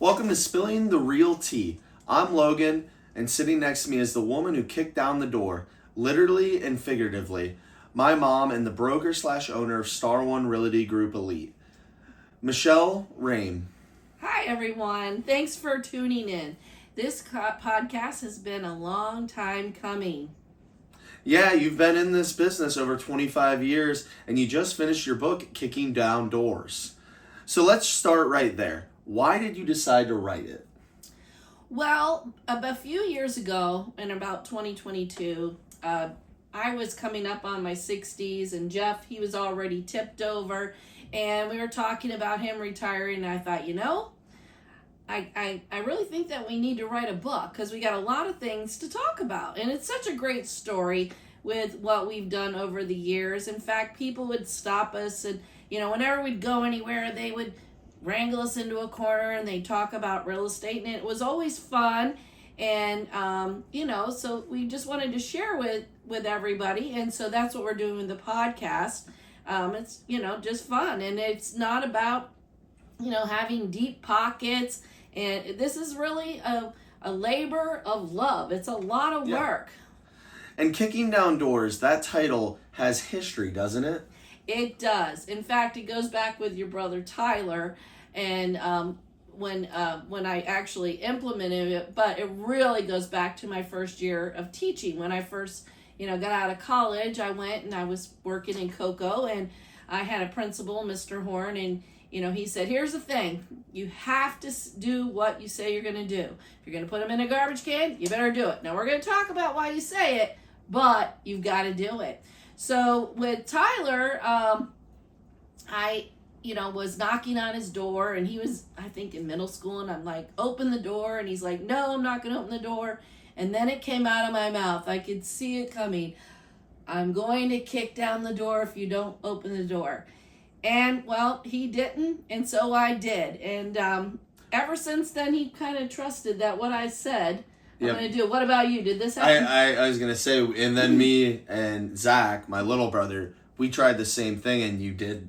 Welcome to Spilling the Real Tea. I'm Logan, and sitting next to me is the woman who kicked down the door, literally and figuratively, my mom and the broker/owner of Star One Realty Group Elite, Michele Rain. Hi, everyone. Thanks for tuning in. This podcast has been a long time coming. Yeah, you've been in this business over 25 years, and you just finished your book, Kicking Down Doors. So let's start right there. Why did you decide to write it? Well, a few years ago, in about 2022, I was coming up on my 60s, and Jeff, he was already tipped over, and we were talking about him retiring, and I thought, I really think that we need to write a book because we got a lot of things to talk about. And it's such a great story with what we've done over the years. In fact, people would stop us and, whenever we'd go anywhere, they would wrangle us into a corner and they'd talk about real estate. And it was always fun. And, so we just wanted to share with everybody. And so that's what we're doing with the podcast. It's, just fun. And it's not about, having deep pockets. And this is really a labor of love. It's a lot of work. And Kicking Down Doors, that title has history, doesn't it? It does. In fact, it goes back with your brother Tyler, and when I actually implemented it, but it really goes back to my first year of teaching. When I first, got out of college, I went and I was working in cocoa, and I had a principal, Mr. Horn, and he said, here's the thing. You have to do what you say you're going to do. If you're going to put them in a garbage can, you better do it. Now, we're going to talk about why you say it, but you've got to do it. So with Tyler, I was knocking on his door, and he was, I think, in middle school, and I'm like, open the door. And he's like, no, I'm not going to open the door. And then it came out of my mouth. I could see it coming. I'm going to kick down the door if you don't open the door. And, well, he didn't, and so I did. And ever since then, he kind of trusted that what I said, I'm going to do. What about you? Did this happen? I was going to say, and then me and Zach, my little brother, we tried the same thing, and you did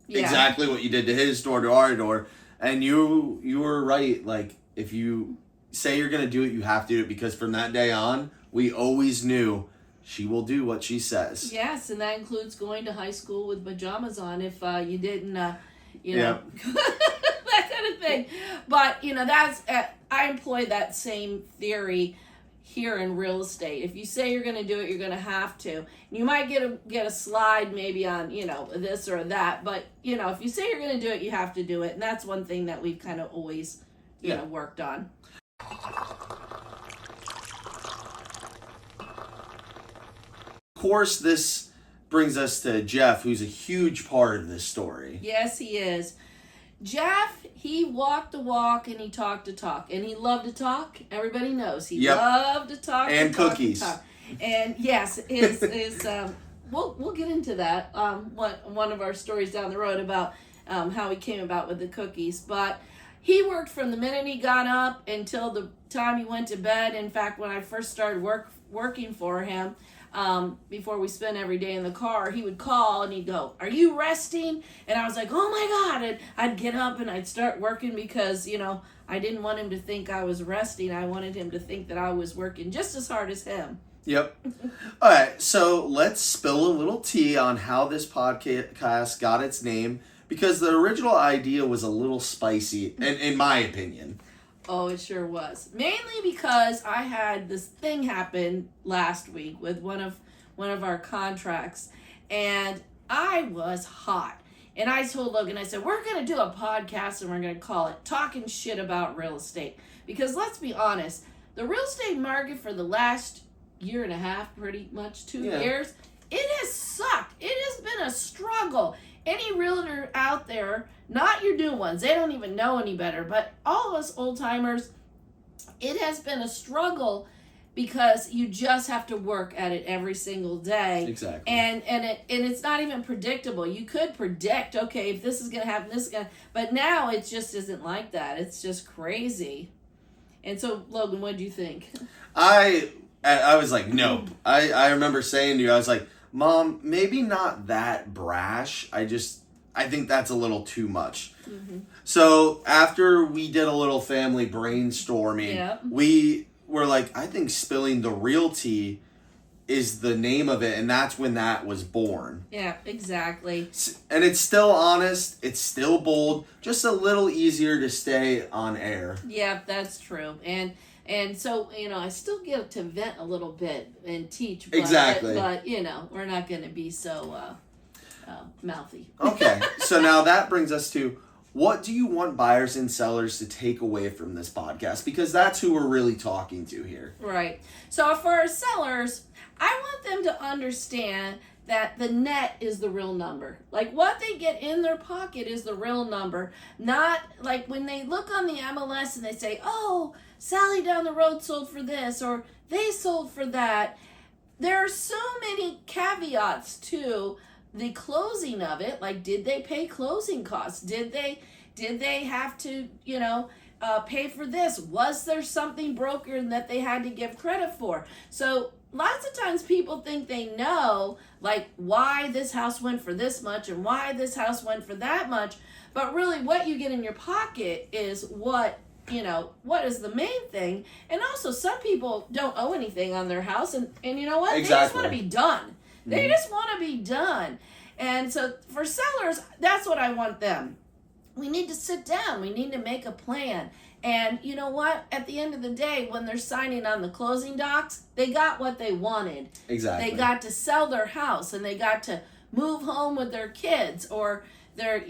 exactly what you did to his door, to our door. And you were right. Like, if you say you're going to do it, you have to do it, because from that day on, we always knew she will do what she says. Yes, and that includes going to high school with pajamas on if you didn't, that kind of thing. But, that's, I employ that same theory here in real estate. If you say you're going to do it, you're going to have to. You might get a slide maybe on, this or that. But, if you say you're going to do it, you have to do it. And that's one thing that we've kind of always, worked on. Of course, this brings us to Jeff, who's a huge part of this story. Yes, he is. Jeff, he walked the walk and he talked the talk. And he loved to talk. Everybody knows. He loved to talk. And cookies. And yes, we'll get into that. One of our stories down the road about how he came about with the cookies. But he worked from the minute he got up until the time he went to bed. In fact, when I first started working for him, before we spent every day in the car, he would call and he'd go, are you resting? And I was like, oh my God. And I'd get up and I'd start working because, I didn't want him to think I was resting. I wanted him to think that I was working just as hard as him. Yep. All right. So let's spill a little tea on how this podcast got its name, because the original idea was a little spicy, in my opinion. Oh, it sure was. Mainly because I had this thing happen last week with one of our contracts, and I was hot. And I told Logan, I said, we're going to do a podcast and we're going to call it Talking Shit About Real Estate. Because let's be honest, the real estate market for the last year and a half, pretty much 2 years, it has sucked. It has been a struggle. Any realtor out there, not your new ones, they don't even know any better, but all of us old timers, it has been a struggle because you just have to work at it every single day. Exactly. And it's not even predictable. You could predict, okay, if this is going to happen, this is going to, but now it just isn't like that. It's just crazy. And so, Logan, what do you think? I was like, nope. I remember saying to you, I was like, Mom, maybe not that brash. I I think that's a little too much. Mm-hmm. So after we did a little family brainstorming, we were like, I think spilling the real tea is the name of it, and that's when that was born. Yeah, exactly. And it's still honest, it's still bold, just a little easier to stay on air. Yeah, that's true. And so, I still get to vent a little bit and teach. But, exactly. But, we're not going to be so mouthy. Okay, so now that brings us to, what do you want buyers and sellers to take away from this podcast? Because that's who we're really talking to here. Right. So for our sellers, I want them to understand that the net is the real number. Like what they get in their pocket is the real number. Not like when they look on the MLS and they say, oh, Sally down the road sold for this or they sold for that. There are so many caveats to the closing of it. Like, did they pay closing costs? Did they have to, pay for this? Was there something broken that they had to give credit for? So lots of times people think they know, like, why this house went for this much and why this house went for that much. But really what you get in your pocket is what is the main thing. And also some people don't owe anything on their house. And you know what? Exactly. They just want to be done. They just want to be done. And so for sellers, that's what I want them. We need to sit down. We need to make a plan. And you know what? At the end of the day, when they're signing on the closing docs, they got what they wanted. Exactly. They got to sell their house and they got to move home with their kids or their,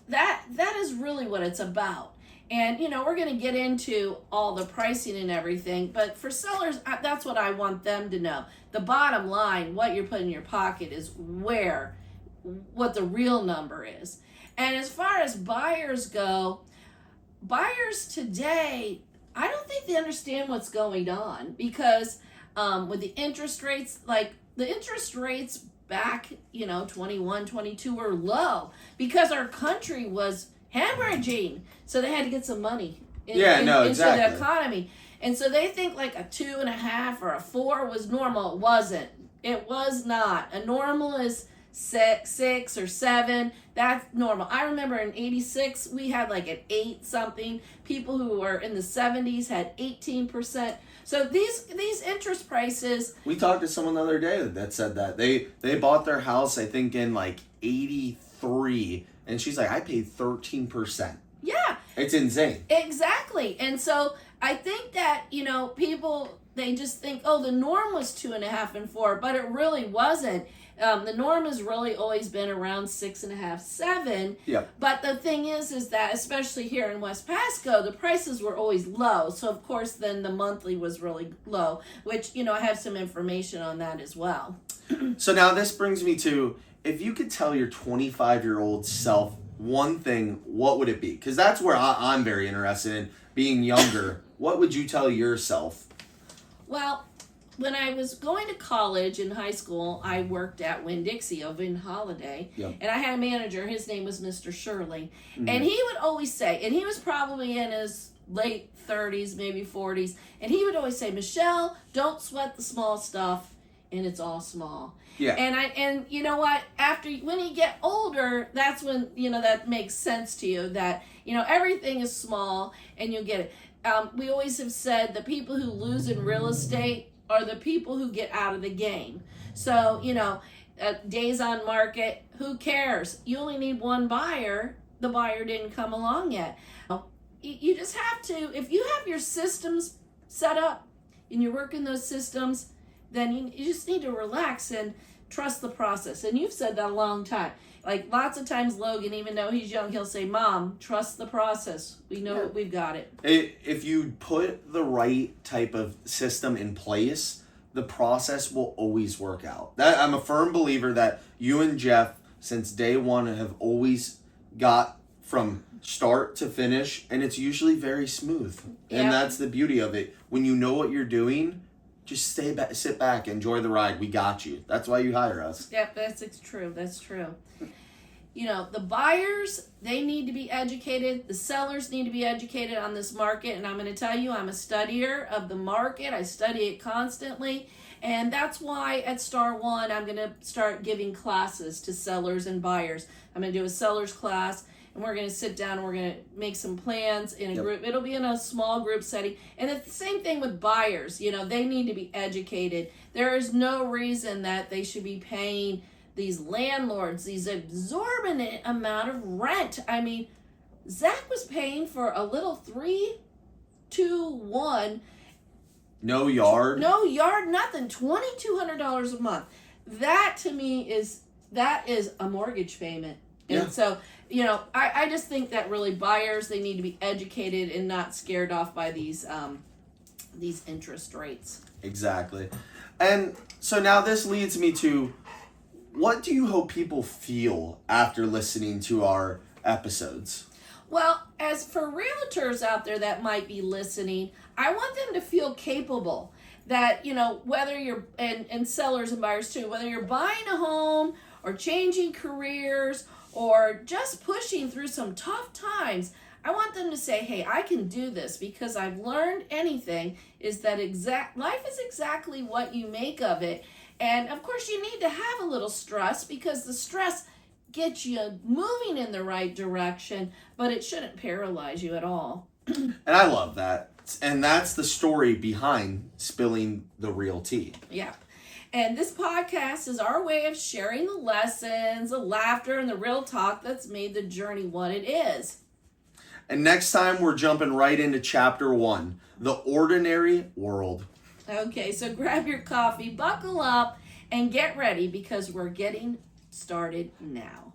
that is really what it's about. And, we're going to get into all the pricing and everything. But for sellers, that's what I want them to know. The bottom line, what you're putting in your pocket is what the real number is. And as far as buyers go, buyers today, I don't think they understand what's going on because with the interest rates, like the interest rates back, 21, 22 were low because our country was hemorrhaging. So they had to get some money into the economy. And so they think like a 2.5 or a 4 was normal. It wasn't. It was not. A normal is 6 or 7. That's normal. I remember in 86, we had like an 8 something. People who were in the 70s had 18%. So these interest prices. We talked to someone the other day that said that they bought their house, I think in like 83, and she's like, I paid 13%. Yeah. It's insane. Exactly. And so I think that, people, they just think, oh, the norm was 2.5 and 4, but it really wasn't. The norm has really always been around 6.5, 7. Yeah. But the thing is that especially here in West Pasco, the prices were always low. So of course, then the monthly was really low, which, I have some information on that as well. So now this brings me to, if you could tell your 25-year-old self one thing, what would it be? Because that's where I'm very interested in, being younger. What would you tell yourself? Well, when I was going to college in high school, I worked at Winn-Dixie over in Holiday. Yep. And I had a manager. His name was Mr. Shirley. Mm-hmm. And he would always say, and he was probably in his late 30s, maybe 40s. And he would always say, Michelle, don't sweat the small stuff. And it's all small. Yeah. And you know what? When you get older, that's when, that makes sense to you that, everything is small and you'll get it. We always have said the people who lose in real estate are the people who get out of the game. So, days on market, who cares? You only need one buyer. The buyer didn't come along yet. You just have to, if you have your systems set up and you're working those systems, then you just need to relax and trust the process. And you've said that a long time. Like lots of times Logan, even though he's young, he'll say, Mom, trust the process. We know we've got it. If you put the right type of system in place, the process will always work out. I'm a firm believer that you and Jeff, since day one, have always got from start to finish, and it's usually very smooth. And that's the beauty of it. When you know what you're doing, just sit back, enjoy the ride. We got you. That's why you hire us. Yep, that's true. That's true. The buyers, they need to be educated. The sellers need to be educated on this market. And I'm going to tell you, I'm a studier of the market. I study it constantly. And that's why at Star One, I'm going to start giving classes to sellers and buyers. I'm going to do a seller's class, and we're going to sit down and we're going to make some plans in a group. It'll be in a small group setting. And it's the same thing with buyers. You know, they need to be educated. There is no reason that they should be paying these landlords these exorbitant amount of rent. I mean, Zach was paying for a little 3-2-1. No yard, Nothing. $2,200 a month. That to me is a mortgage payment. And so, you know, I just think that really buyers, they need to be educated and not scared off by these interest rates. Exactly. And so now this leads me to, what do you hope people feel after listening to our episodes? Well, as for realtors out there that might be listening, I want them to feel capable that, you know, whether you're, and sellers and buyers too, whether you're buying a home or changing careers or just pushing through some tough times, I want them to say, hey, I can do this, because I've learned anything is that life is exactly what you make of it. And of course you need to have a little stress, because the stress gets you moving in the right direction, but it shouldn't paralyze you at all. And I love that. And that's the story behind Spilling the Real Tea. Yeah. And this podcast is our way of sharing the lessons, the laughter, and the real talk that's made the journey what it is. And next time we're jumping right into chapter 1, The Ordinary World. Okay, so grab your coffee, buckle up, and get ready, because we're getting started now.